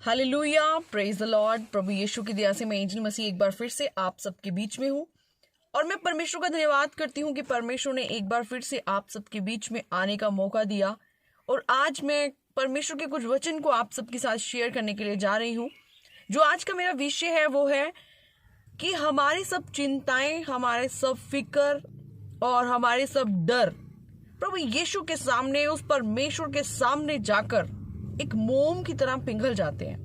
Hallelujah, praise the Lord. प्रभु यीशु की दया से मैं एंजल मसीह एक बार फिर से आप सबके बीच में हूँ और मैं परमेश्वर का धन्यवाद करती हूँ कि परमेश्वर ने एक बार फिर से आप सबके बीच में आने का मौका दिया। और आज मैं परमेश्वर के कुछ वचन को आप सबके साथ शेयर करने के लिए जा रही हूँ। जो आज का मेरा विषय है वो है कि हमारी सब चिंताएं, हमारे सब फिक्र और हमारे सब डर प्रभु यीशु के सामने, उस परमेश्वर के सामने जाकर एक मोम की तरह पिघल जाते हैं।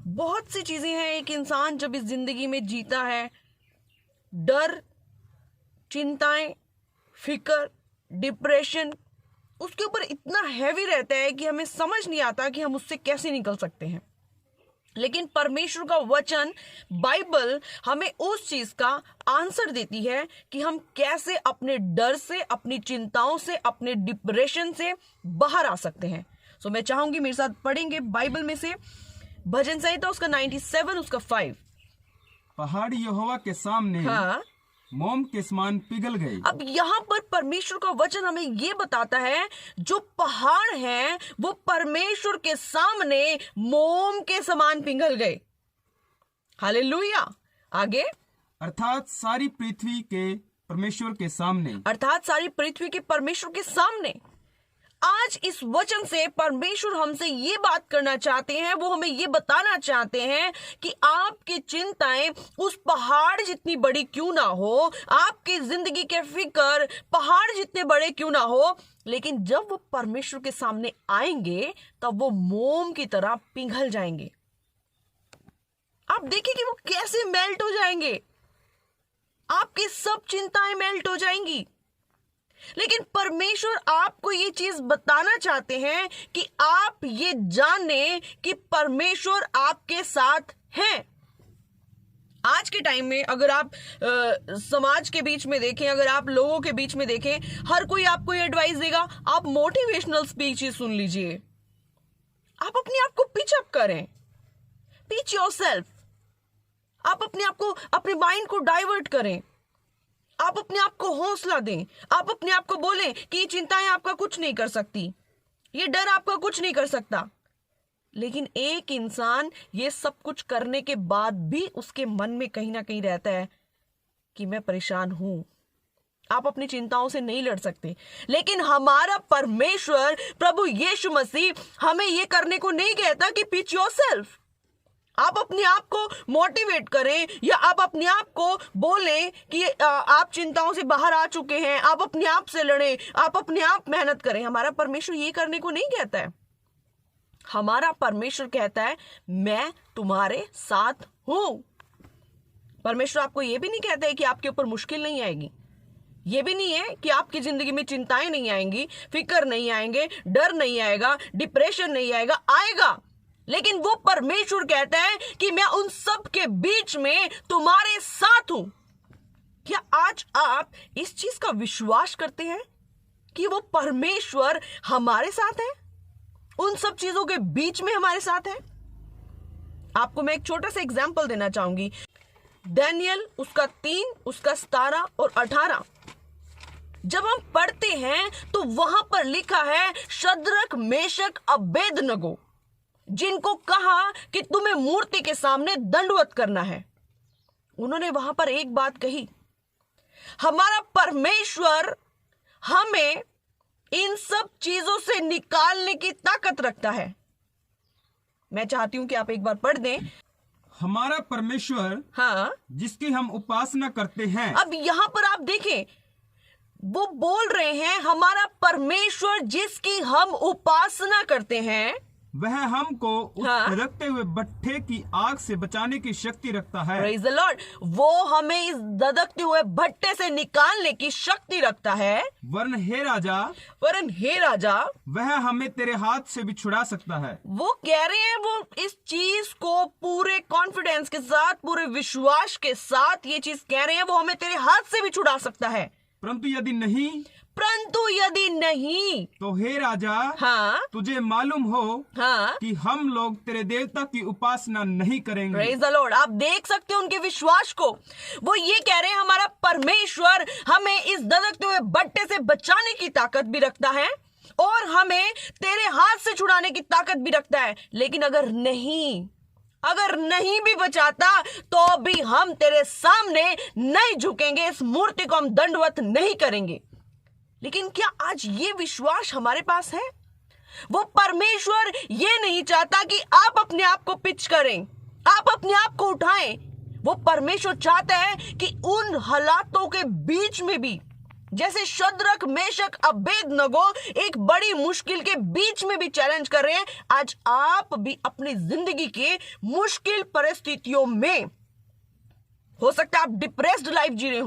बहुत सी चीजें हैं एक इंसान जब इस जिंदगी में जीता है, डर, चिंताएं, फिक्र, डिप्रेशन उसके ऊपर इतना हैवी रहता है कि हमें समझ नहीं आता कि हम उससे कैसे निकल सकते हैं। लेकिन परमेश्वर का वचन बाइबल हमें उस चीज का आंसर देती है कि हम कैसे अपने डर से, अपनी चिंताओं से, अपने डिप्रेशन से बाहर आ सकते हैं। सो मैं चाहूंगी मेरे साथ पढ़ेंगे बाइबल में से भजन संहिता उसका 97 उसका 5। पहाड़ यहोवा के सामने मोम के समान पिघल गए। अब यहाँ पर परमेश्वर का वचन हमें ये बताता है जो पहाड़ हैं वो परमेश्वर के सामने मोम के समान पिघल गए। हालेलुया। आगे, अर्थात सारी पृथ्वी के परमेश्वर के सामने, अर्थात सारी पृथ्वी के परमेश्वर के सामने। आज इस वचन से परमेश्वर हमसे ये बात करना चाहते हैं, वो हमें ये बताना चाहते हैं कि आपकी चिंताएं उस पहाड़ जितनी बड़ी क्यों ना हो, आपकी जिंदगी के फिक्र पहाड़ जितने बड़े क्यों ना हो, लेकिन जब वो परमेश्वर के सामने आएंगे तब वो मोम की तरह पिघल जाएंगे। आप देखिए कि वो कैसे मेल्ट हो जाएंगे। आपकी सब चिंताएं मेल्ट हो जाएंगी। लेकिन परमेश्वर आपको ये चीज बताना चाहते हैं कि आप ये जाने कि परमेश्वर आपके साथ हैं। आज के टाइम में अगर आप समाज के बीच में देखें, अगर आप लोगों के बीच में देखें, हर कोई आपको ये एडवाइस देगा, आप मोटिवेशनल स्पीचेस सुन लीजिए, आप अपने आप को पिच अप करें, पिच योरसेल्फ, आप अपने आप को, अपने माइंड को डाइवर्ट करें, आप अपने आप को हौसला दें, आप अपने आप को बोलें कि ये चिंताएं आपका कुछ नहीं कर सकती, ये डर आपका कुछ नहीं कर सकता। लेकिन एक इंसान ये सब कुछ करने के बाद भी उसके मन में कहीं ना कहीं रहता है कि मैं परेशान हूं। आप अपनी चिंताओं से नहीं लड़ सकते, लेकिन हमारा परमेश्वर प्रभु यीशु मसीह हमें ये करने को नहीं कहता कि पिच योरसेल्फ, आप अपने आप को मोटिवेट करें या आप अपने आप को बोलें कि आप चिंताओं से बाहर आ चुके हैं, आप अपने आप से लड़ें, आप अपने आप मेहनत करें। हमारा परमेश्वर ये करने को नहीं कहता है। हमारा परमेश्वर कहता है मैं तुम्हारे साथ हूं। परमेश्वर आपको ये भी नहीं कहता है कि आपके ऊपर मुश्किल नहीं आएगी, ये भी नहीं है कि आपकी जिंदगी में चिंताएं नहीं आएंगी, फिक्र नहीं आएंगे, डर नहीं आएगा, डिप्रेशन नहीं आएगा, आएगा। लेकिन वो परमेश्वर कहता है कि मैं उन सब के बीच में तुम्हारे साथ हूं। क्या आज आप इस चीज का विश्वास करते हैं कि वो परमेश्वर हमारे साथ है, उन सब चीजों के बीच में हमारे साथ है? आपको मैं एक छोटा सा एग्जांपल देना चाहूंगी। दानियेल उसका 3 उसका 17 और 18 जब हम पढ़ते हैं तो वहां पर लिखा है शद्रक, मेशक, अबेदनगो, जिनको कहा कि तुम्हें मूर्ति के सामने दंडवत करना है, उन्होंने वहां पर एक बात कही, हमारा परमेश्वर हमें इन सब चीजों से निकालने की ताकत रखता है। मैं चाहती हूं कि आप एक बार पढ़ दें। हमारा परमेश्वर, जिसकी हम उपासना करते हैं। अब यहां पर आप देखें, वो बोल रहे हैं हमारा परमेश्वर जिसकी हम उपासना करते हैं, वह हमको उस धधकते हुए भट्ठे की आग से बचाने की शक्ति रखता है। Praise the Lord। वो हमें इस धधकते हुए भट्ठे से निकालने की शक्ति रखता है। वरन हे राजा, वह हमें तेरे हाथ से भी छुड़ा सकता है। वो कह रहे हैं, वो इस चीज को पूरे कॉन्फिडेंस के साथ, पूरे विश्वास के साथ ये चीज कह रहे हैं, वो हमें तेरे हाथ से भी छुड़ा सकता है। परंतु यदि नहीं तो हे राजा, तुझे मालूम हो कि हम लोग तेरे देवता की उपासना नहीं करेंगे। Praise the Lord. आप देख सकते हो उनके विश्वास को। वो ये कह रहे हैं हमारा परमेश्वर हमें इस धधकते हुए भट्टे से बचाने की ताकत भी रखता है, और हमें तेरे हाथ से छुड़ाने की ताकत भी रखता है। लेकिन अगर नहीं भी बचाता तो भी हम तेरे सामने नहीं झुकेंगे, इस मूर्ति को हम दंडवत नहीं करेंगे। लेकिन क्या आज ये विश्वास हमारे पास है? वो परमेश्वर ये नहीं चाहता कि आप अपने आप को पिच करें, आप अपने आप को उठाएं। वो परमेश्वर चाहता है कि उन हालातों के बीच में भी, जैसे शद्रक, मेशक, अबेदनगो एक बड़ी मुश्किल के बीच में भी चैलेंज कर रहे हैं, आज आप भी अपनी जिंदगी के मुश्किल परिस्थितियों में, हो सकता है आप डिप्रेस्ड लाइफ जी रहे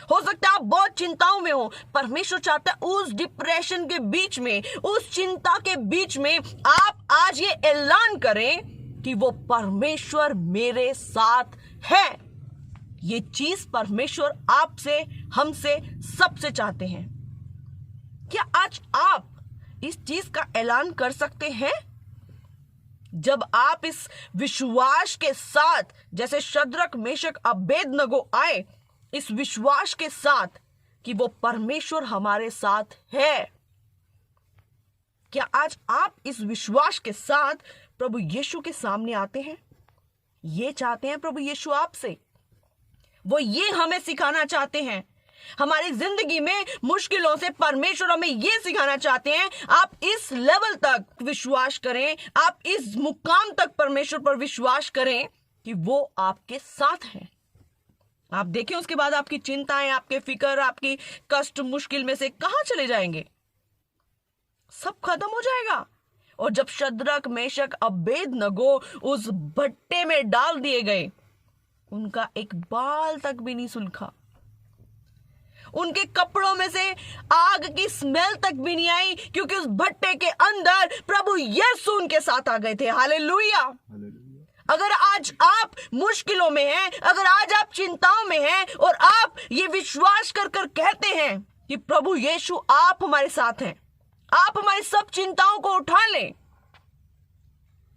हो सकता है आप बहुत चिंताओं में हो। परमेश्वर चाहता है उस डिप्रेशन के बीच में, उस चिंता के बीच में आप आज ये ऐलान करें कि वो परमेश्वर मेरे साथ है। ये चीज परमेश्वर आपसे, हमसे, सबसे चाहते हैं। क्या आज आप इस चीज का ऐलान कर सकते हैं? जब आप इस विश्वास के साथ, जैसे शद्रक, मेशक, अबेदनगो आए, इस विश्वास के साथ कि वो परमेश्वर हमारे साथ है, क्या आज आप इस विश्वास के साथ प्रभु यीशु के सामने आते हैं? ये चाहते हैं प्रभु यीशु आपसे, वो ये हमें सिखाना चाहते हैं। हमारी जिंदगी में मुश्किलों से परमेश्वर हमें ये सिखाना चाहते हैं, आप इस लेवल तक विश्वास करें, आप इस मुकाम तक परमेश्वर पर विश्वास करें कि वो आपके साथ हैं। आप देखें उसके बाद आपकी चिंताएं, आपके फिक्र, आपकी कष्ट, मुश्किल में से कहां चले जाएंगे? सब खत्म हो जाएगा। और जब शद्रक, मेशक, अबेदनगो उस भट्टे में डाल दिए गए, उनका एक बाल तक भी नहीं सुलगा, उनके कपड़ों में से आग की स्मेल तक भी नहीं आई, क्योंकि उस भट्टे के अंदर प्रभु यीशु उनके साथ आ गए थे। हालेलुया। अगर आज आप मुश्किलों में हैं, अगर आज आप चिंताओं में हैं और आप ये विश्वास कर कर कहते हैं कि प्रभु यीशु आप हमारे साथ हैं, आप हमारी सब चिंताओं को उठा लें,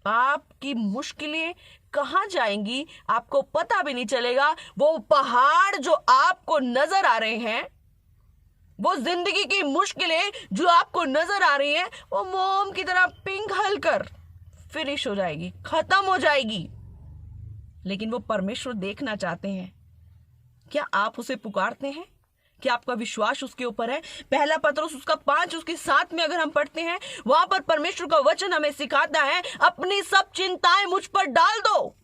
आपकी मुश्किलें कहां जाएंगी आपको पता भी नहीं चलेगा। वो पहाड़ जो आपको नजर आ रहे हैं, वो जिंदगी की मुश्किलें जो आपको नजर आ रही हैं, वो मोम की तरह पिघल कर फिनिश हो जाएगी, खत्म हो जाएगी। लेकिन वो परमेश्वर देखना चाहते हैं, क्या आप उसे पुकारते हैं? क्या आपका विश्वास उसके ऊपर है? पहला पत्रुस उसका 5 उसके 7 में अगर हम पढ़ते हैं, वहां पर परमेश्वर का वचन हमें सिखाता है, अपनी सब चिंताएं मुझ पर डाल दो,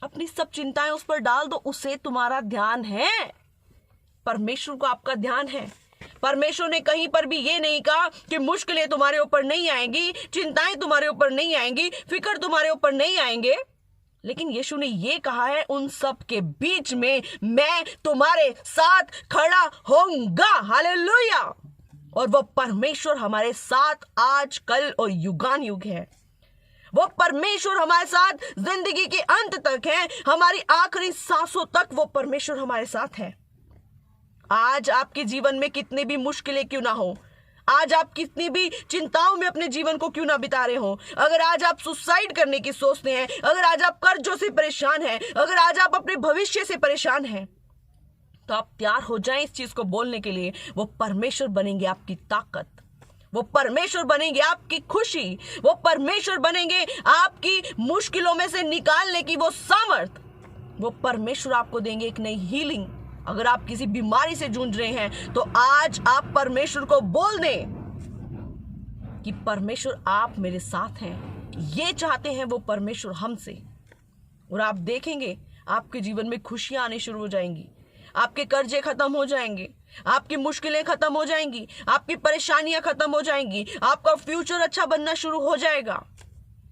अपनी सब चिंताएं उस पर डाल दो, उसे तुम्हारा ध्यान है। परमेश्वर को आपका ध्यान है। परमेश्वर ने कहीं पर भी ये नहीं कहा कि मुश्किलें तुम्हारे ऊपर नहीं आएंगी, चिंताएं तुम्हारे ऊपर नहीं आएंगी, फिक्र तुम्हारे ऊपर नहीं आएंगे, लेकिन यीशु ने ये कहा है, उन सब के बीच में मैं तुम्हारे साथ खड़ा होऊंगा। हालेलुया। और वो परमेश्वर हमारे साथ आज, कल और युगान युग है। वो परमेश्वर हमारे साथ जिंदगी के अंत तक है, हमारी आखिरी सांसों तक वो परमेश्वर हमारे साथ है। आज आपके जीवन में कितने भी मुश्किलें क्यों ना हो, आज आप कितनी भी चिंताओं में अपने जीवन को क्यों ना बिता रहे हो, अगर आज आप सुसाइड करने की सोचते हैं, अगर आज आप कर्जों से परेशान हैं, अगर आज आप अपने भविष्य से परेशान हैं, तो आप तैयार हो जाएं इस चीज को बोलने के लिए। वो परमेश्वर बनेंगे आपकी ताकत, वो परमेश्वर बनेंगे आपकी खुशी, वो परमेश्वर बनेंगे आपकी मुश्किलों में से निकालने की वो सामर्थ। वो परमेश्वर आपको देंगे एक नई हीलिंग। अगर आप किसी बीमारी से जूझ रहे हैं, तो आज आप परमेश्वर को बोल दें कि परमेश्वर आप मेरे साथ हैं। ये चाहते हैं वो परमेश्वर हमसे। और आप देखेंगे आपके जीवन में खुशियां आनी शुरू हो जाएंगी, आपके कर्जे खत्म हो जाएंगे, आपकी मुश्किलें खत्म हो जाएंगी, आपकी परेशानियां खत्म हो जाएंगी, आपका फ्यूचर अच्छा बनना शुरू हो जाएगा।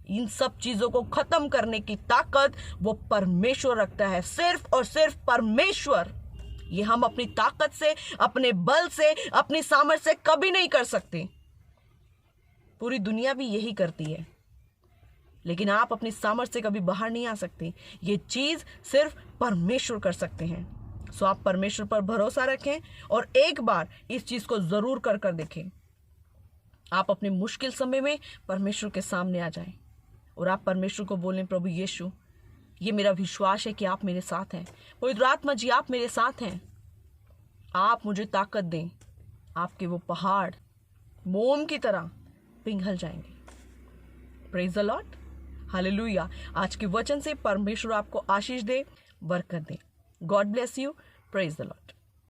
इन सब चीजों को खत्म करने की ताकत वो परमेश्वर रखता है, सिर्फ और सिर्फ परमेश्वर। ये हम अपनी ताकत से, अपने बल से, अपनी सामर्थ्य से कभी नहीं कर सकते। पूरी दुनिया भी यही करती है, लेकिन आप अपनी सामर्थ्य से कभी बाहर नहीं आ सकते। ये चीज सिर्फ परमेश्वर कर सकते हैं। सो आप परमेश्वर पर भरोसा रखें और एक बार इस चीज को जरूर कर कर देखें। आप अपने मुश्किल समय में परमेश्वर के सामने आ जाएं और आप परमेश्वर को बोलें, प्रभु यीशु, ये मेरा विश्वास है कि आप मेरे साथ हैं। पवित्र आत्मा जी, आप मेरे साथ हैं। आप मुझे ताकत दें, आपके वो पहाड़ मोम की तरह पिघल जाएंगे। Praise the Lord, hallelujah. आज के वचन से परमेश्वर आपको आशीष दे, बरकत दे। God bless you. Praise the Lord.